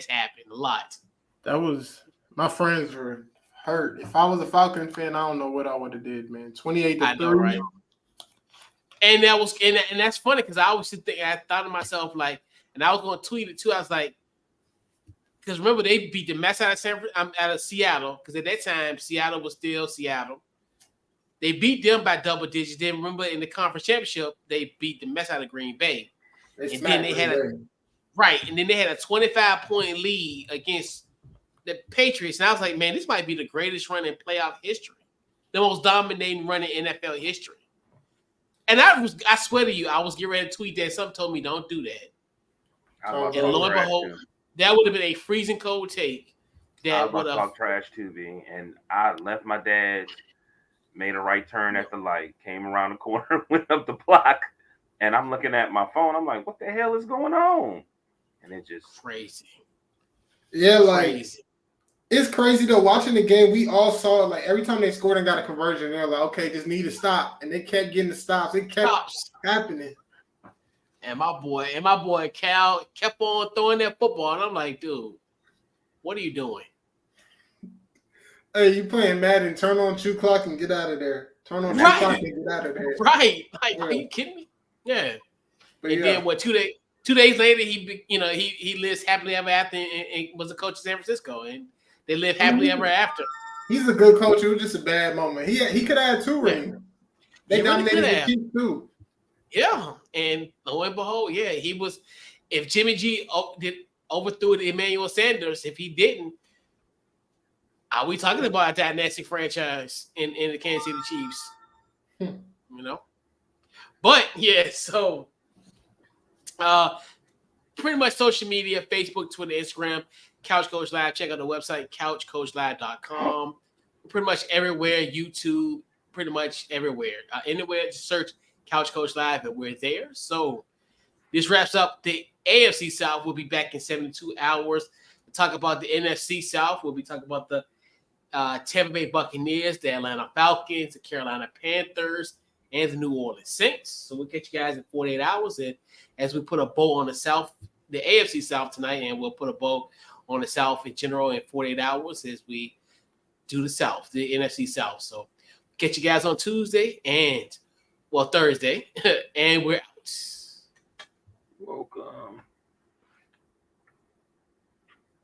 happened. A lot. That was my friends were hurt. If I was a Falcon fan, I don't know what I would have did, man. 28-3. I know, right? And that was and that's funny because I always think I thought to myself like, and I was going to tweet it too. I was like. Because remember, they beat the mess out of Seattle. Because at that time, Seattle was still Seattle. They beat them by double digits. Then remember, in the conference championship, they beat the mess out of Green Bay. And then they had a 25-point lead against the Patriots. And I was like, man, this might be the greatest run in playoff history, the most dominating run in NFL history. And I swear to you, I was getting ready to tweet that. Something told me don't do that. And lo and behold. That would have been a freezing cold take. That would have talked trash to me, and I left my dad, made a right turn at the light, came around the corner, went up the block, and I'm looking at my phone. I'm like, "What the hell is going on?" And it just crazy. Yeah, crazy. It's crazy though. Watching the game, we all saw like every time they scored and got a conversion, they're like, "Okay, just need to stop," and they kept getting the stops. It kept happening. And my boy Cal kept on throwing that football. And I'm like, dude, what are you doing? Hey, you playing Madden, turn on 2 clock and get out of there. Turn on 2 clock and get out of there. Right. Like, are you kidding me? Yeah. But then what, 2 days later, he lives happily ever after and was a coach in San Francisco. And they live happily ever after. He's a good coach. It was just a bad moment. He could have had 2 rings. They dominated the Chiefs too. Yeah, and lo and behold, he was. If Jimmy G overthrew Emmanuel Sanders, if he didn't, are we talking about a dynastic franchise in the Kansas City Chiefs? But so pretty much social media: Facebook, Twitter, Instagram, Couch Coach Live. Check out the website couchcoachlive.com. Pretty much everywhere, YouTube. Pretty much everywhere. Anywhere, just search Couch Coach Live, and we're there. So this wraps up the AFC South. We'll be back in 72 hours to talk about the NFC South. We'll be talking about the Tampa Bay Buccaneers, the Atlanta Falcons, the Carolina Panthers, and the New Orleans Saints. So we'll catch you guys in 48 hours. And as we put a bow on the AFC South tonight, and we'll put a bow on the South in general in 48 hours as we do the South, the NFC South. So catch you guys on Tuesday and Thursday, and we're out.